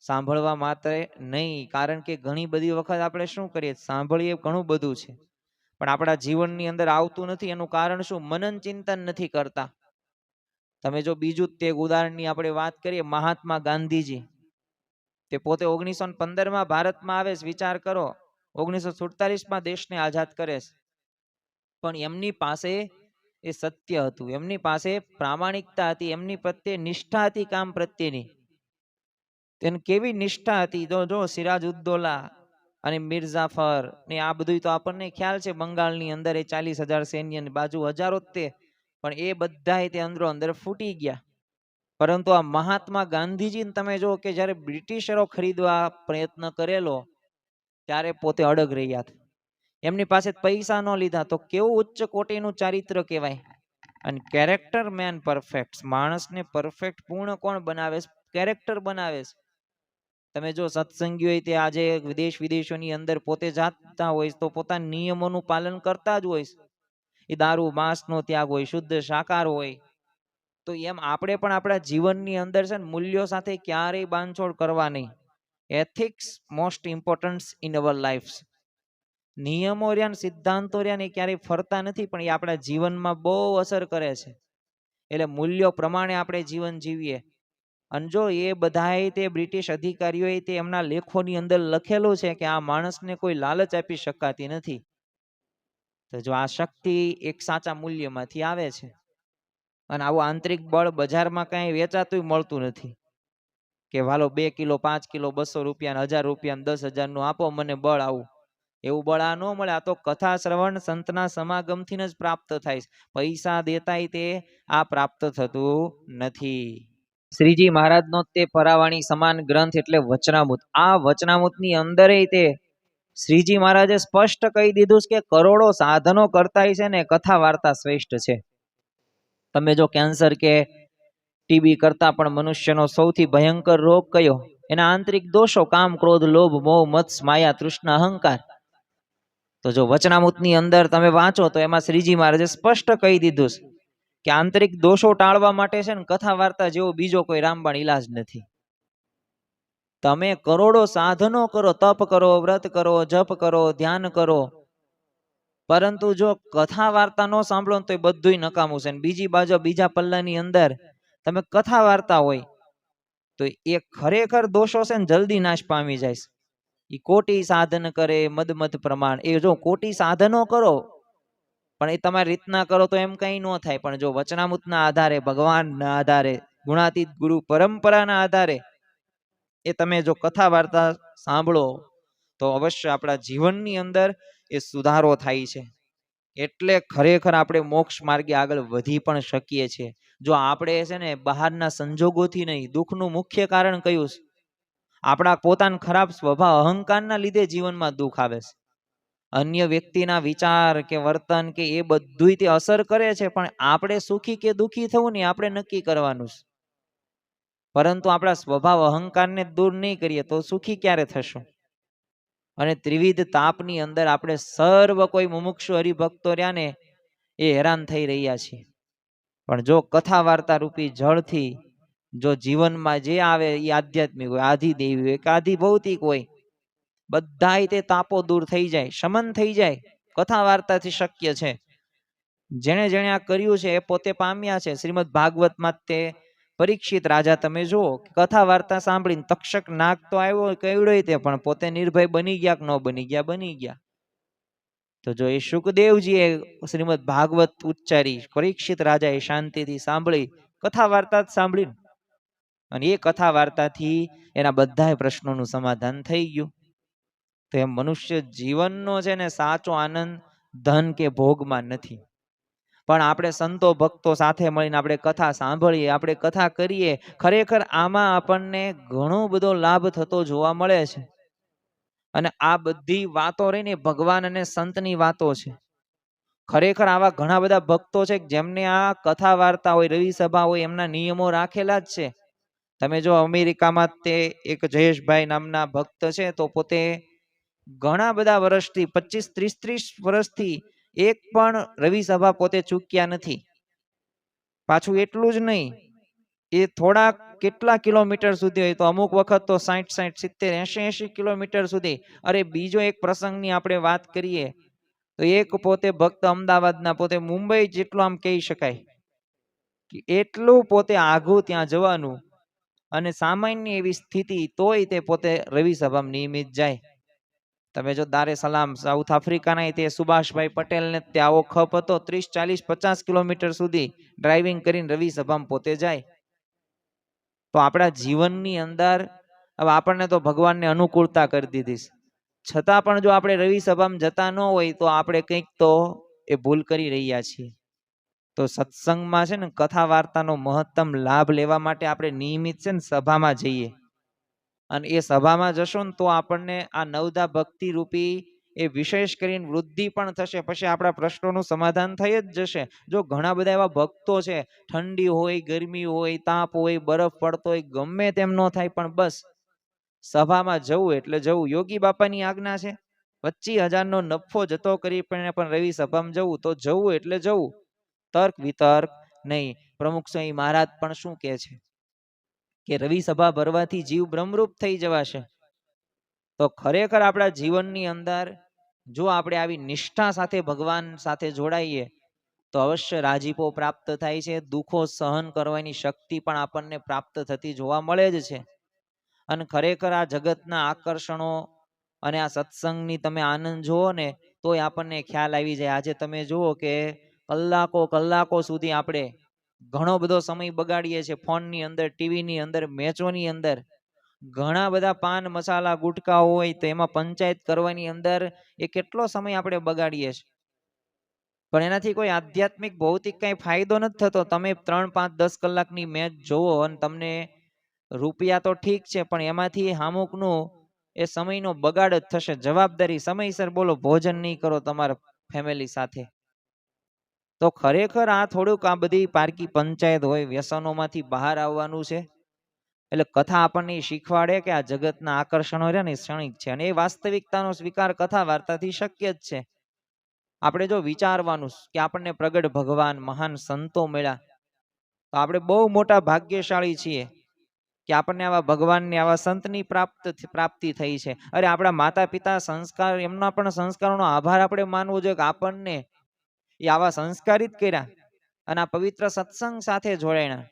સાંભળવા માત્ર નહીં. કારણ કે ઘણી બધી વખત આપણે શું કરીએ, સાંભળીએ ઘણું બધું છે, પણ આપણા જીવનની અંદર આવતું નથી. એનું કારણ શું? મનન ચિંતન નથી કરતા. તમે જો બીજું તે ઉદાહરણની આપણે વાત કરીએ, મહાત્મા ગાંધીજી, તે પોતે 1915માં ભારતમાં આવે છે. વિચાર કરો, 1947માં દેશને આઝાદ કરે છે, પણ એમની પાસે એ સત્ય હતું, એમની પાસે પ્રામાણિકતા હતી, એમની પ્રત્યે નિષ્ઠા હતી, કામ પ્રત્યેની. તેની કેવી નિષ્ઠા હતી! જો સિરાજઉદ્દૌલા અને મીરજાફર ને આ બધું તો આપણને ખ્યાલ છે. બંગાળની અંદર એ 40,000 સૈન્યની બાજુ હજારો તે, પણ એ બધા તે અંદરો અંદર ફૂટી ગયા. પરંતુ આ મહાત્મા ગાંધીજીને તમે જો કે જ્યારે બ્રિટિશરો ખરીદવા પ્રયત્ન કરેલો, ત્યારે પોતે અડગ રહ્યા. એમની પાસે પૈસા ન લીધા, તો કેવું ઉચ્ચ કોટીનું ચારિત્ર કહેવાય. અને કેરેક્ટર મેન પરફેક્ટ, માણસને પરફેક્ટ પૂર્ણ કોણ બનાવે? કેરેક્ટર બનાવે છે. તમે જો સત્સંગીઓ તે આજે વિદેશોની અંદર પોતે જાતા હોય તો પોતાના નિયમોનું પાલન કરતા જ હોય. એ દારૂ માંસનો ત્યાગ હોય, શુદ્ધ શાકાહાર હોય. તો એમ આપણે પણ આપણા જીવનની અંદર છે ને, મૂલ્યો સાથે ક્યારેય બાંધછોડ કરવા નહીં. Ethics most important in our life. નિયમો રહ્યા, સિદ્ધાંતો રહ્યા, એ ક્યારેય ફરતા નથી, પણ એ આપણા જીવનમાં બહુ અસર કરે છે. એટલે મૂલ્યો પ્રમાણે આપણે જીવન જીવીએ. અને જો એ બધાએ તે બ્રિટિશ અધિકારીઓએ તે એમના લેખોની અંદર લખેલું છે કે આ માણસને કોઈ લાલચ આપી શકાતી નથી. તો જો આ શક્તિ એક સાચા મૂલ્યમાંથી આવે છે. અને આવું આંતરિક બળ બજારમાં કઈ વેચાતું મળતું નથી કે વાલો 2 કિલો 5 કિલો 200 રૂપિયા 1000 રૂપિયા 10,000 નું આપો મને બળ આવું. એવું બળ આ ન મળે. આ તો કથા શ્રવણ સંતના સમાગમથી જ પ્રાપ્ત થાય. પૈસા દેતાય તે આ પ્રાપ્ત થતું નથી. શ્રીજી મહારાજનો તે પરાવાણી સમાન ગ્રંથ એટલે વચનામૃત. આ વચનામૃતની અંદર તે શ્રીજી મહારાજે સ્પષ્ટ કહી દીધું કે કરોડો સાધનો કરતા છે ને કથા વાર્તા શ્રેષ્ઠ છે. તમે જો કેન્સર કે ટીબી કરતા પણ મનુષ્યનો સૌથી ભયંકર રોગ કયો? એના આંતરિક દોષો, કામ, ક્રોધ, લોભ, મોહ, મત્સ, માયા, તૃષ્ણા, અહંકાર. તો જો વચનામૃતની અંદર તમે વાંચો તો એમાં શ્રીજી મહારાજે સ્પષ્ટ કહી દીધું કે આંતરિક દોષો ટાળવા માટે છે ને કથા વાર્તા જેવો બીજો કોઈ રામબાણ ઈલાજ નથી. તમે કરોડો સાધનો કરો, તપ કરો, વ્રત કરો, જપ કરો, ધ્યાન કરો, પરંતુ જો કથા વાર્તા ન સાંભળો તો એ બધું નકામું છે. બીજી બાજુ બીજા પલ્લાની અંદર તમે કથા વાર્તા હોય તો એ ખરેખર દોષો છે ને જલ્દી નાશ પામી જાય. એ કોટી સાધન કરે મદ પ્રમાણ. એ જો કોટી સાધનો કરો પણ એ તમારી રીતના કરો તો એમ કઈ ન થાય. પણ જો વચનામૃતના આધારે, ભગવાનના આધારે, ગુણાતીત ગુરુ પરંપરાના આધારે એ તમે જો કથા વાર્તા સાંભળો તો અવશ્ય આપણા જીવનની અંદર એ સુધારો થાય છે. એટલે ખરેખર આપણે મોક્ષ માર્ગે આગળ વધી પણ શકીએ છીએ. જો આપણે છે ને બહારના સંજોગોથી નહીં, દુઃખનું મુખ્ય કારણ કયું છે? આપણા પોતાના ખરાબ સ્વભાવ, અહંકારના લીધે જીવનમાં દુઃખ આવે છે. અન્ય વ્યક્તિના વિચાર કે વર્તન કે એ બધું તે અસર કરે છે, પણ આપણે સુખી કે દુઃખી થવું ને આપણે નક્કી કરવાનું છે. પરંતુ આપણા સ્વભાવ અહંકારને દૂર નહીં કરીએ તો સુખી ક્યારે થશું? અને ત્રિવિધ તાપની અંદર આપણે સર્વ કોઈ મુમુક્ષુ હરિભક્તો રહ્યા ને એ હેરાન થઈ રહ્યા છીએ. પણ જો કથા વાર્તા રૂપી જળથી જો જીવનમાં જે આવે એ આધ્યાત્મિક હોય, આધિ દેવી હોય કે આધિ ભૌતિક હોય, બધા તે તાપો દૂર થઈ જાય, શમન થઈ જાય. કથા વાર્તાથી શક્ય છે. જેણે જેણે આ કર્યું છે એ પોતે પામ્યા છે. શ્રીમદ ભાગવતમાં તે પરીક્ષિત રાજા તમે જુઓ, કથા વાર્તા સાંભળીને તક્ષક નાગ તો આવ્યો કહેવડો તે, પણ પોતે નિર્ભય બની ગયા કે ન બની ગયા? બની ગયા. તો તો જો એ શુકદેવજીએ શ્રીમદ ભાગવત ઉચ્ચારી, પરીક્ષિત રાજાએ શાંતિથી સાંભળી, કથા વાર્તા જ સાંભળી, અને એ કથા વાર્તાથી એના બધા પ્રશ્નોનું સમાધાન થઈ ગયું. તો એમ મનુષ્ય જીવનનો છે ને સાચો આનંદ ધન કે ભોગમાં નથી, પણ આપણે સંતો ભક્તો સાથે મળીને આપણે કથા સાંભળીએ, આપણે કથા કરીએ, ખરેખર આમાં આપણને ઘણો બધો લાભ થતો જોવા મળે છે. અને આ બધી વાતો રહીને ભગવાન અને સંતની વાતો છે. ખરેખર આવા ઘણા બધા ભક્તો છે જેમને આ કથા વાર્તા હોય, રવિ સભા હોય, એમના નિયમો રાખેલા જ છે. તમે જો અમેરિકામાં તે એક જયેશભાઈ નામના ભક્ત છે, તો પોતે ઘણા બધા વર્ષથી 25-30 વર્ષથી એક પણ રવિ સભા પોતે ચૂક્યા નથી. પાછું એટલું જ નહીં, એ થોડા કેટલા કિલોમીટર સુધી હોય, તો અમુક વખત તો 60-60, 70, 80-80 કિલોમીટર સુધી. અરે બીજો એક પ્રસંગની આપણે વાત કરીએ તો એક પોતે ભક્ત અમદાવાદના, પોતે મુંબઈ જેટલું આમ કહી શકાય કે એટલું પોતે આઘું ત્યાં જવાનું, અને સામાન્ય એવી સ્થિતિ તોય તે પોતે રવિ સભામાં નિયમિત જાય. તમે જો દારે સલામ સાઉથ આફ્રિકાના તે સુભાષભાઈ પટેલને તે આવો ખપ હતો, 30-40-50 કિલોમીટર સુધી ડ્રાઇવિંગ કરીને રવિ સભામાં પોતે જાય. તો આપણા જીવનની અંદર હવે આપણને તો ભગવાનને અનુકૂળતા કરી દીધી, છતાં પણ જો આપણે રવિ સભામાં જતા ન હોય તો આપણે કંઈક તો એ ભૂલ કરી રહ્યા છીએ. તો સત્સંગમાં છે ને કથા વાર્તાનો મહત્તમ લાભ લેવા માટે આપણે નિયમિત છે ને સભામાં જઈએ, અને એ સભામાં જશો ને તો આપણને આ નવદા ભક્તિ રૂપી એ વિશેષ કરીને વૃદ્ધિ પણ થશે. પછી આપણા પ્રશ્નોનું સમાધાન થઈ જ જશે. જો ઘણા બધા એવા ભક્તો છે, ઠંડી હોય, ગરમી હોય, તાપ હોય, બરફ પડતો હોય, ગમે તેમ ન થાય, પણ બસ સભામાં જવું એટલે જવું. યોગી બાપાની આજ્ઞા છે, 25,000 નો નફો જતો કરી પણ રવિ સભામાં જવું તો જવું એટલે જવું, તર્ક વિતર્ક નહીં. પ્રમુખ સ્વામી મહારાજ પણ શું કહે છે કે રવિ સભા ભરવાથી જીવ બ્રહ્મરૂપ થઈ જવાશે. તો ખરેખર આપણા જીવનની અંદર જો આપણે આવી નિષ્ઠા સાથે ભગવાન સાથે જોડાઈએ તો અવશ્ય રાજીપો પ્રાપ્ત થાય છે. દુઃખો સહન કરવાની શક્તિ પણ આપણને પ્રાપ્ત થતી જોવા મળે જ છે. અને ખરેખર આ જગતના આકર્ષણો અને આ સત્સંગની તમે આનંદ જુઓ ને તોય આપણને ખ્યાલ આવી જાય. આજે તમે જુઓ કે કલાકો સુધી આપણે ઘણો બધો સમય બગાડીએ છીએ ફોનની અંદર, ટીવીની અંદર, મેચોની અંદર. ઘણા બધા પાન મસાલા ગુટકા હોય તો એમાં પંચાયત કરવાની અંદર એ કેટલો સમય આપણે બગાડીએ છીએ, પણ એનાથી કોઈ આધ્યાત્મિક ભૌતિક કઈ ફાયદો નથી થતો. તમે 3-5-10 કલાકની મેચ જોવો અને તમને રૂપિયા તો ઠીક છે, પણ એમાંથી અમુકનું એ સમયનો બગાડ જ થશે. જવાબદારી સમયસર બોલો, ભોજન નહીં કરો તમારા ફેમિલી સાથે, તો ખરેખર આ થોડુંક આ બધી પારકી પંચાયત હોય, વ્યસનોમાંથી બહાર આવવાનું છે. એટલે કથા આપણને શીખવાડે કે આ જગતના આકર્ષણો છે ને ક્ષણિક છે, અને એ વાસ્તવિકતાનો સ્વીકાર કથા વાર્તાથી શક્ય જ છે. આપણે જો વિચારવાનું કે આપણને પ્રગટ ભગવાન, મહાન સંતો મળ્યા, તો આપણે બહુ મોટા ભાગ્યશાળી છીએ કે આપણને આવા ભગવાનને, આવા સંતની પ્રાપ્તિ થઈ છે. અરે આપણા માતા પિતા સંસ્કાર, એમના પણ સંસ્કારોનો આભાર આપણે માનવો જોઈએ કે આપણને એ આવા સંસ્કારિત કર્યા અને આ પવિત્ર સત્સંગ સાથે જોડાયા.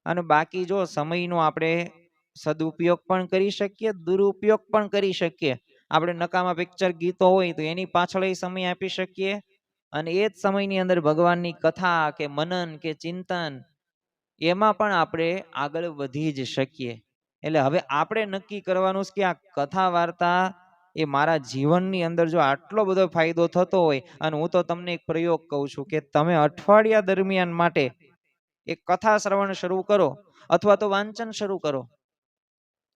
અને બાકી જો સમયનો આપણે સદુપયોગ પણ કરી શકીએ, દુરુપયોગ પણ કરી શકીએ. આપણે નકામા પિક્ચર ગીતો હોય તો એની પાછળ સમય આપી શકીએ, અને એ જ સમયની અંદર ભગવાનની કથા કે મનન કે ચિંતન એમાં પણ આપણે આગળ વધી જ શકીએ. એટલે હવે આપણે નક્કી કરવાનું છે કે આ કથા વાર્તા એ મારા જીવનની અંદર જો આટલો બધો ફાયદો થતો હોય, અને હું તો તમને એક પ્રયોગ કહું છું કે તમે અઠવાડિયા દરમિયાન માટે એક કથા શ્રવણ શરૂ કરો અથવા તો વાંચન શરૂ કરો,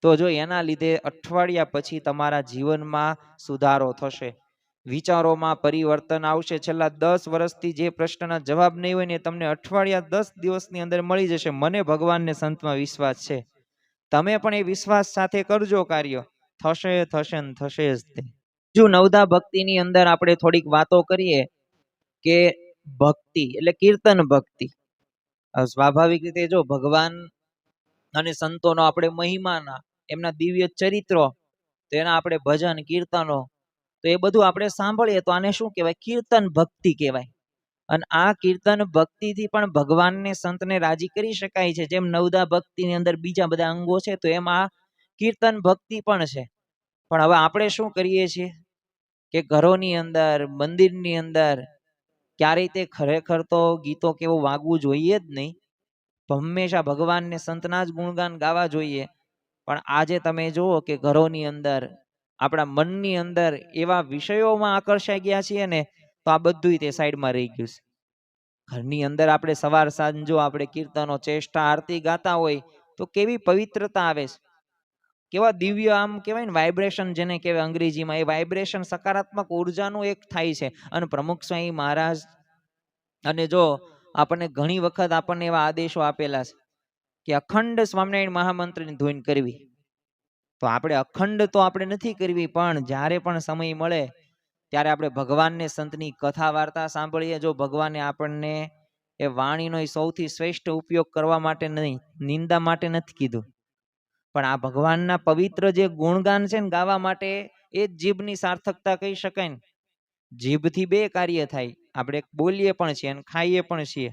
તો જો એના લીધે અઠવાડિયા પછી તમારા જીવનમાં સુધારો થશે, વિચારોમાં પરિવર્તન આવશે. છેલ્લા 10 વર્ષથી જે પ્રશ્નના જવાબ નહીં હોય ને તમને અઠવાડિયા 10 દિવસની અંદર મળી જશે. મને ભગવાનને સંતમાં વિશ્વાસ છે, તમે પણ એ વિશ્વાસ સાથે કરજો કાર્ય, થશે થશે ને થશે જ તે. જો નવદા ભક્તિની અંદર આપણે થોડીક વાતો કરીએ કે ભક્તિ એટલે કીર્તન ભક્તિ. સ્વાભાવિક રીતે જો ભગવાન અને સંતોનો આપણે મહિમાના, એમના દિવ્ય ચરિત્રો, તો એના આપણે ભજન કીર્તનો, તો એ બધું આપણે સાંભળીએ તો આને શું કહેવાય? કીર્તન ભક્તિ કહેવાય. અને આ કીર્તન ભક્તિથી પણ ભગવાનને, સંતને રાજી કરી શકાય છે. જેમ નવદા ભક્તિની અંદર બીજા બધા અંગો છે, તો એમાં કીર્તન ભક્તિ પણ છે. પણ હવે આપણે શું કરીએ છીએ કે ઘરોની અંદર, મંદિરની અંદર ક્યારેય તે ખરેખર તો ગીતો કેવું વાગવું જોઈએ જ નહીં. હંમેશા ભગવાનને સંતના જ ગુણગાન ગાવા જોઈએ. પણ આજે તમે જુઓ કે ઘરોની અંદર, આપણા મનની અંદર એવા વિષયોમાં આકર્ષાઈ ગયા છીએ ને, તો આ બધું તે સાઈડમાં રહી ગયું છે. ઘરની અંદર આપણે સવાર સાંજ જો આપણે કીર્તનો, ચેષ્ટા, આરતી ગાતા હોય તો કેવી પવિત્રતા આવે છે, કેવા દિવ્ય, આમ કહેવાય ને વાઇબ્રેશન, જેને કહેવાય અંગ્રેજીમાં, એ વાઇબ્રેશન સકારાત્મક ઉર્જાનું એક થાય છે. અને પ્રમુખ સ્વામી મહારાજ અને જો આપણને ઘણી વખત આપણને એવા આદેશો આપેલા છે કે અખંડ સ્વામિનારાયણ મહામંત્રની ધૂન કરવી. તો આપણે અખંડ તો આપણે નથી કરવી, પણ જ્યારે પણ સમય મળે ત્યારે આપણે ભગવાનને સંતની કથા વાર્તા સાંભળીએ. જો ભગવાને આપણને એ વાણીનો સૌથી શ્રેષ્ઠ ઉપયોગ કરવા માટે નહીં, નિંદા માટે નથી કીધું, પણ આ ભગવાનના પવિત્ર જે ગુણગાન છે ને ગાવા માટે, એ જ જીભની સાર્થકતા કહી શકાય ને. જીભથી બે કાર્ય થાય, આપણે બોલીએ પણ છીએ અને ખાઈએ પણ છીએ,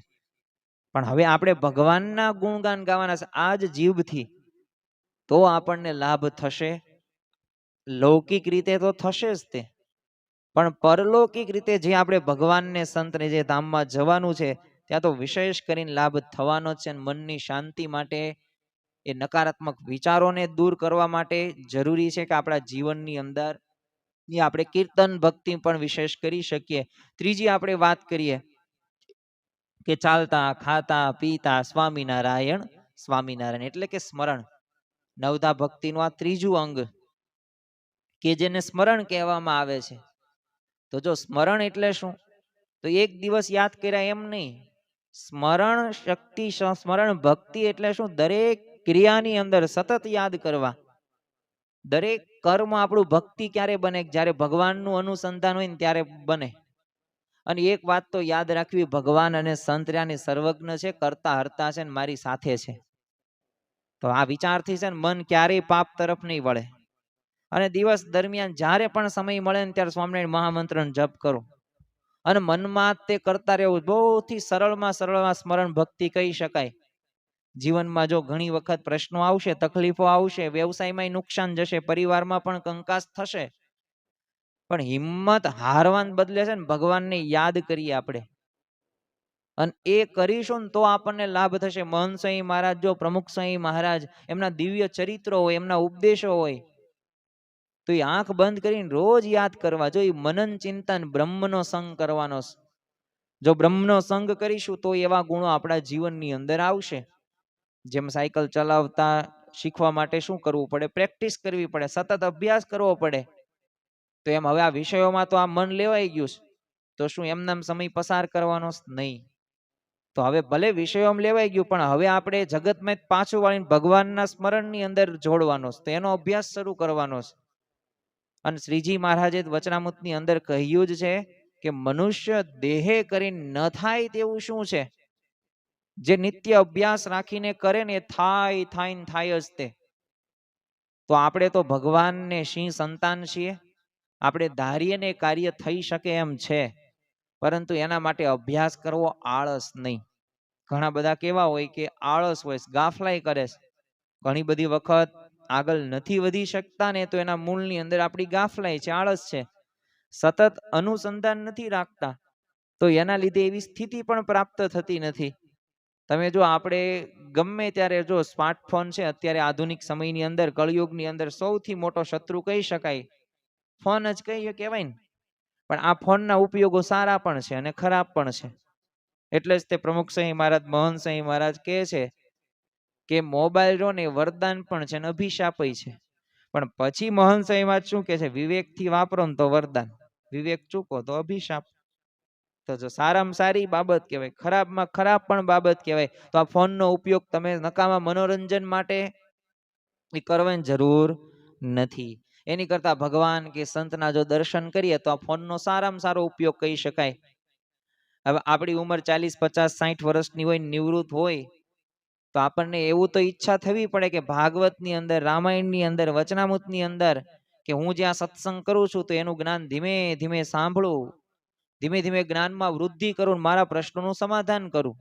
પણ હવે આપણે ભગવાનના ગુણગાન ગાવાના છે આ જ જીભથી, તો આપણને લાભ થશે. લૌકિક રીતે તો થશે જ તે, પણ પરલૌકિક રીતે જે આપણે ભગવાનને સંતને જે ધામમાં જવાનું છે ત્યાં તો વિશેષ કરીને લાભ થવાનો જ છે. મનની શાંતિ માટે, એ નકારાત્મક વિચારોને દૂર કરવા માટે જરૂરી છે કે આપણા જીવનની અંદર એ આપણે કીર્તન ભક્તિ પણ વિશેષ કરી શકીએ. ત્રીજી આપણે વાત કરીએ કે ચાલતા ખાતા પીતા સ્વામિનારાયણ સ્વામિનારાયણ, એટલે કે સ્મરણ. નવધા ભક્તિનું આ ત્રીજું અંગ કે જેને સ્મરણ કહેવામાં આવે છે. તો જો સ્મરણ એટલે શું, તો એક દિવસ યાદ કર્યા એમ નહીં. સ્મરણ શક્તિ, સ્મરણ ભક્તિ એટલે શું, દરેક ક્રિયાની અંદર સતત યાદ કરવા. દરેક કર્મ આપણું ભક્તિ ક્યારે બને, જ્યારે ભગવાનનું અનુસંધાન હોય ને ત્યારે બને. અને એક વાત તો યાદ રાખવી, ભગવાન અને સંત રહ્યા સર્વજ્ઞ છે, કરતા હરતા છે ને મારી સાથે છે. તો આ વિચારથી છે ને મન ક્યારેય પાપ તરફ નહીં વળે. અને દિવસ દરમિયાન જ્યારે પણ સમય મળે ને ત્યારે સ્વામિનારાયણ મહામંત્રનો જપ કરો અને મનમાં તે કરતા રહેવું. બહુથી સરળમાં સરળમાં સ્મરણ ભક્તિ કહી શકાય. જીવનમાં જો ઘણી વખત પ્રશ્નો આવશે, તકલીફો આવશે, વ્યવસાયમાં નુકસાન જશે, પરિવારમાં પણ કંકાસ થશે, પણ હિંમત હારવાન બદલે છે ને ભગવાનને યાદ કરીએ આપણે, અને એ કરીશું ને તો આપણને લાભ થશે. મહંત સ્વામી મહારાજ, જો પ્રમુખ સ્વામી મહારાજ, એમના દિવ્ય ચરિત્રો હોય, એમના ઉપદેશો હોય, તો એ આંખ બંધ કરીને રોજ યાદ કરવા. જો એ મનન ચિંતન બ્રહ્મનો સંગ કરવાનો. જો બ્રહ્મનો સંગ કરીશું તો એવા ગુણો આપણા જીવનની અંદર આવશે. જેમ સાયકલ ચલાવતા શીખવા માટે શું કરવું પડે, પ્રેક્ટિસ કરવી પડે, સતત અભ્યાસ કરવો પડે. તો એમ હવે આ વિષયોમાં તો આ મન લેવાઈ ગયું છે, તો શું એમનામ સમય પસાર કરવાનો નહીં. તો હવે ભલે વિષયોમાં લેવાઈ ગયું, પણ હવે આપણે જગતમાં પાછું વાળીને ભગવાનના સ્મરણની અંદર જોડવાનો છે, તો એનો અભ્યાસ શરૂ કરવાનો છે. અને શ્રીજી મહારાજે વચનામૃતની અંદર કહ્યું જ છે કે મનુષ્ય દેહે કરીને ન થાય તેવું શું છે, જે નિત્ય અભ્યાસ રાખીને કરે ને થાય જ તે. તો આપણે તો ભગવાનને સિંહ સંતાન છીએ, આપણે ધારીએ ને કાર્ય થઈ શકે એમ છે, પરંતુ એના માટે અભ્યાસ કરવો, આળસ નહીં. ઘણા બધા કેવા હોય કે આળસ હોય, ગાફલાઈ કરે છે. ઘણી બધી વખત આગળ નથી વધી શકતા ને તો એના મૂળની અંદર આપણી ગાફલાઈ છે, આળસ છે. સતત અનુસંધાન નથી રાખતા, તો એના લીધે એવી સ્થિતિ પણ પ્રાપ્ત થતી નથી. તમે જો આપણે ગમે ત્યારે જો સ્માર્ટફોન છે, અત્યારે આધુનિક સમયની અંદર, કળિયુગની અંદર સૌથી મોટો શત્રુ કહી શકાય ફોન જ કહેવાય ને. પણ આ ફોનના ઉપયોગો સારા પણ છે અને ખરાબ પણ છે. એટલે જ તે પ્રમુખ સ્વામી મહારાજ, મહંત સ્વામી મહારાજ કહે છે કે મોબાઈલ જો ને વરદાન પણ છે ને અભિશાપય છે. પણ પછી મહંત સ્વામી મહારાજ શું કહે છે, વિવેકથી વાપરો ને તો વરદાન, વિવેક ચૂકો તો અભિશાપ. તો જો સારામાં સારી બાબત કહેવાય, ખરાબમાં ખરાબ પણ બાબત કહેવાય. તો આ ફોનનો ઉપયોગ તમે નકામા મનોરંજન માટે કરવાની જરૂર નથી. એની કરતા ભગવાન કે સંતના જો દર્શન કરીએ તો આ ફોનનો સારામાં સારો ઉપયોગ કહી શકાય. હવે આપણી ઉંમર 40, 50, 60 વર્ષની હોય, નિવૃત્ત હોય, તો આપણને એવું તો ઈચ્છા થવી પડે કે ભાગવતની અંદર, રામાયણની અંદર, વચનામૃતની અંદર, કે હું જ્યાં સત્સંગ કરું છું તો એનું જ્ઞાન ધીમે ધીમે સાંભળું, ધીમે ધીમે જ્ઞાનમાં વૃદ્ધિ કરું, મારા પ્રશ્નોનું સમાધાન કરું.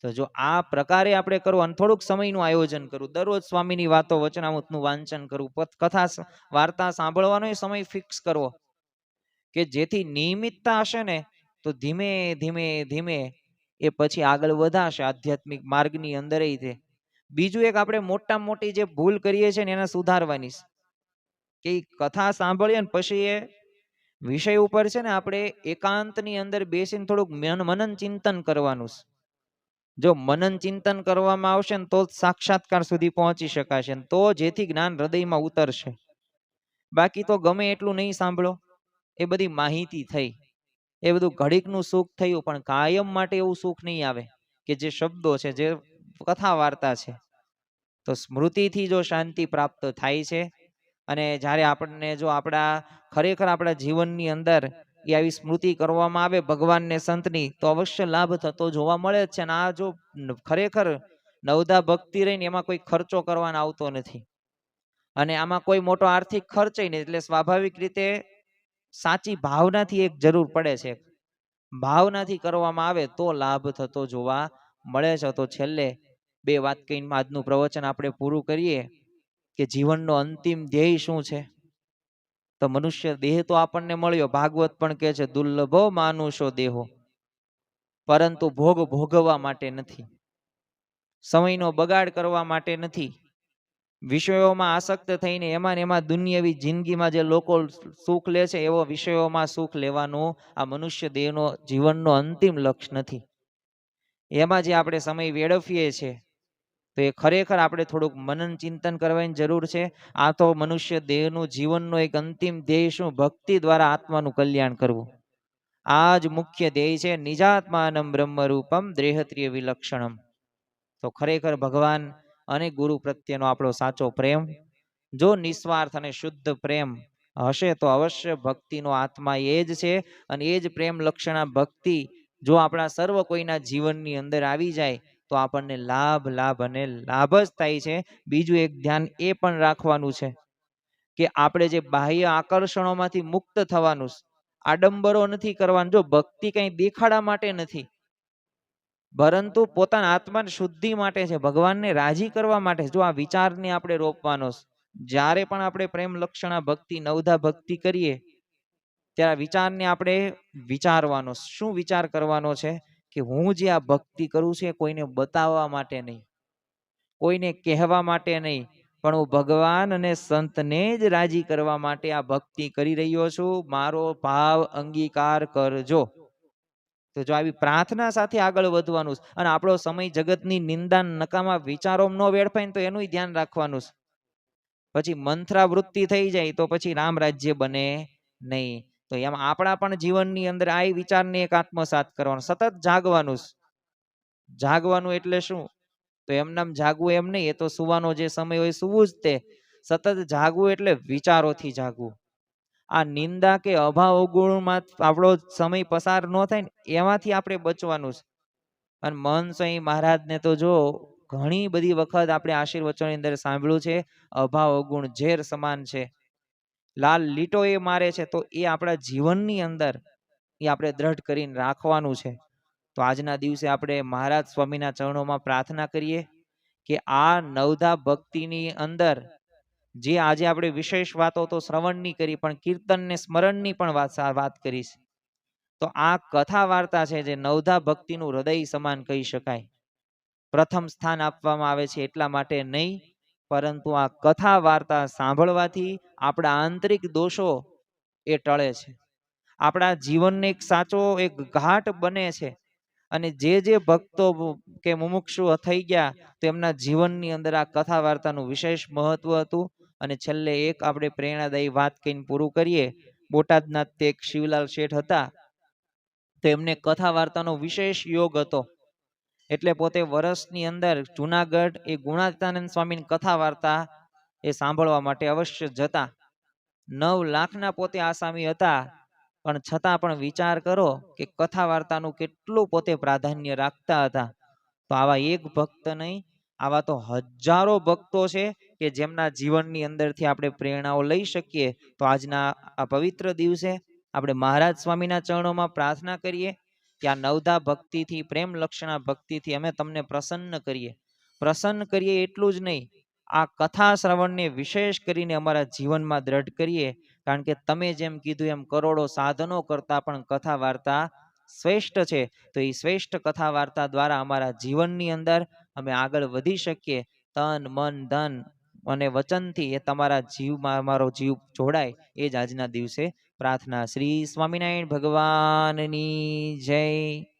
તો જો આ પ્રકારે આપણે કરવું અને થોડુંક સમયનું આયોજન કરવું, દરરોજ સ્વામીની વાતો, વચનામૃતનું વાંચન કરવું, કથા વાર્તા સાંભળવાનો સમય ફિક્સ કરવો, કે જેથી નિયમિતતા હશે ને તો ધીમે ધીમે ધીમે એ પછી આગળ વધાશે આધ્યાત્મિક માર્ગની અંદર. બીજું એક આપણે મોટામાં મોટી જે ભૂલ કરીએ છીએ ને એને સુધારવાની કે કથા સાંભળીએ ને પછી એ વિષય ઉપર છે ને આપણે એકાંતની અંદર બેસીને થોડુંક મનન ચિંતન કરવાનું. જો મનન ચિંતન કરવામાં આવશે ને તો સાક્ષાત્કાર સુધી પહોંચી શકાશે, તો જેથી જ્ઞાન હૃદયમાં ઉતરશે. બાકી તો ગમે એટલું નહીં સાંભળો, એ બધી માહિતી થઈ, એ બધું ઘડીકનું સુખ થયું, પણ કાયમ માટે એવું સુખ નહીં આવે કે જે શબ્દો છે, જે કથા વાર્તા છે. તો સ્મૃતિથી જો શાંતિ પ્રાપ્ત થાય છે, અને જ્યારે આપણને જો આપણા ખરેખર આપણા જીવનની અંદર એ આવી સ્મૃતિ કરવામાં આવે ભગવાનને સંતની, તો અવશ્ય લાભ થતો જોવા મળે જ છે. અને આ જો ખરેખર નવદા ભક્તિ રહીને એમાં કોઈ ખર્ચો કરવાનો આવતો નથી, અને આમાં કોઈ મોટો આર્થિક ખર્ચ નહીં, એટલે સ્વાભાવિક રીતે સાચી ભાવનાથી એક જરૂર પડે છે. ભાવનાથી કરવામાં આવે તો લાભ થતો જોવા મળે છે. તો છેલ્લે બે વાત કહીને આજનું પ્રવચન આપણે પૂરું કરીએ કે જીવનનો અંતિમ ધ્યેય શું છે? તો મનુષ્ય દેહ તો આપણને મળ્યો, ભાગવત પણ કહે છે દુર્લભો માનુષો દેહો, પરંતુ ભોગ ભોગવવા માટે નથી, સમયનો બગાડ કરવા માટે નથી, વિષયોમાં આસક્ત થઈને એમાં દુનિયાવી જિંદગીમાં જે લોકો સુખ લે છે એવો વિષયોમાં સુખ લેવાનું આ મનુષ્ય દેહનો જીવનનો અંતિમ લક્ષ્ય નથી. એમાં જે આપણે સમય વેડફીએ છીએ તો એ ખરેખર આપણે થોડુંક મનન ચિંતન કરવાની જરૂર છે. આ તો મનુષ્ય દેહનું જીવનનો એક અંતિમ ધ્યેય શું? ભક્તિ દ્વારા આત્માનું કલ્યાણ કરવું. આ જ મુખ્ય ધ્યેય છે. નિજાત્માનમ બ્રહ્મરૂપમ દેહત્રિય વિલક્ષણમ. તો ખરેખર ભગવાન અને ગુરુ પ્રત્યેનો આપણો સાચો પ્રેમ, જો નિસ્વાર્થ અને શુદ્ધ પ્રેમ હશે તો અવશ્ય ભક્તિનો આત્મા એ જ છે. અને એ જ પ્રેમ લક્ષણા ભક્તિ જો આપણા સર્વ કોઈના જીવનની અંદર આવી જાય તો આપણને લાભ લાભ અને લાભ જ થાય છે. બીજું એક ધ્યાન એ પણ રાખવાનું છે કે આપણે જે બાહ્ય આકર્ષણોમાંથી મુક્ત થવાનું, આડંબરો નથી કરવાનું. જો ભક્તિ કઈ દેખાડા માટે નથી, પરંતુ પોતાના આત્માની શુદ્ધિ માટે છે, ભગવાનને રાજી કરવા માટે. જો આ વિચારને આપણે રોપવાનો, જ્યારે પણ આપણે પ્રેમ લક્ષણા ભક્તિ નવધા ભક્તિ કરીએ ત્યારે વિચારને આપણે વિચારવાનો. શું વિચાર કરવાનો છે? કે હું જે આ ભક્તિ કરું છું એ કોઈને બતાવવા માટે નહીં, કોઈને કહેવા માટે નહીં, પણ હું ભગવાન અને સંતને જ રાજી કરવા માટે આ ભક્તિ કરી રહ્યો છું, મારો ભાવ અંગીકાર કરજો. તો જો આવી પ્રાર્થના સાથે આગળ વધવાનું, અને આપણો સમય જગતની નિંદા નકામા વિચારો ન વેડફાય તો એનું ધ્યાન રાખવાનું. પછી મંથરા વૃત્તિ થઈ જાય તો પછી રામ રાજ્ય બને નહીં. તો એમાં આપણા પણ જીવનની અંદર આ વિચારને એક આત્મસાત કરવાનો, સતત જાગવાનું. જાગવાનું એટલે શું? તો એમનામ જાગવું એમ નહીં, એ તો સુવાનો જે સમય હોય સુવું જ તે. સતત જાગવું એટલે વિચારોથી જાગવું. આ નિંદા કે અભાવ અવગુણમાં આપણો સમય પસાર ન થાય ને એમાંથી આપણે બચવાનું છે. અને મહંત સ્વામી મહારાજને તો જો ઘણી બધી વખત આપણે આશીર્વચનની અંદર સાંભળ્યું છે, અભાવ અવગુણ ઝેર સમાન છે, લાલ લીટો એ મારે છે. તો એ આપણા જીવનની અંદર એ આપણે દ્રઢ કરીને રાખવાનું છે. તો આજના દિવસે આપણે મહારાજ સ્વામીના ચરણોમાં પ્રાર્થના કરીએ કે આ નવધા ભક્તિની અંદર જે આજે આપણે વિશેષ વાતો તો શ્રવણની કરી, પણ કીર્તન ને સ્મરણની પણ વાત કરીશ. તો આ કથા વાર્તા છે જે નવધા ભક્તિનું હૃદય સમાન કહી શકાય. પ્રથમ સ્થાન આપવામાં આવે છે એટલા માટે નહીં, પરંતુ આ કથા વાર્તા સાંભળવાથી આપણા આંતરિક દોષો એ ટળે છે, આપણા જીવનને એક સાચો એક ઘાટ બને છે. અને જે ભક્તો કે મુમુક્ષુ થઈ ગયા તો એમના જીવનની અંદર આ કથા વાર્તાનું વિશેષ મહત્વ હતું. અને છેલ્લે એક આપણે પ્રેરણાદાયી વાત કહીને પૂરું કરીએ. બોટાદના તે એક શિવલાલ શેઠ હતા, તો એમને કથા વાર્તાનો વિશેષ યોગ હતો. એટલે પોતે વર્ષની અંદર જુનાગઢ એ ગુણાતીતાનંદ સ્વામીની કથા વાર્તા એ સાંભળવા માટે અવશ્ય જતા. 9 લાખના પોતે આસામી હતા, પણ છતાં પણ વિચાર કરો કે કથા વાર્તાનું કેટલું પોતે પ્રાધાન્ય રાખતા હતા. તો આવા એક ભક્ત નહીં, આવા તો હજારો ભક્તો છે કે જેમના જીવનની અંદરથી આપણે પ્રેરણાઓ લઈ શકીએ. તો આજના આ પવિત્ર દિવસે આપણે મહારાજ સ્વામીના ચરણોમાં પ્રાર્થના કરીએ કે આ નવધા ભક્તિથી, પ્રેમ લક્ષણા ભક્તિથી અમે તમને પ્રસન્ન કરીએ એટલું જ નહીં, આ કથા શ્રવણને વિશેષ કરીને અમારા જીવનમાં દ્રઢ કરીએ. કારણ કે તમે જેમ કીધું એમ કરોડો સાધનો કરતાં પણ કથા વાર્તા શ્રેષ્ઠ છે. તો એ શ્રેષ્ઠ કથા વાર્તા દ્વારા અમારા જીવનની અંદર અમે આગળ વધી શકીએ. તન મન ધન અને વચનથી એ તમારા જીવમાં અમારો જીવ જોડાય એ જ આજના દિવસે પ્રાર્થના. શ્રી સ્વામિનારાયણ ભગવાનની જય.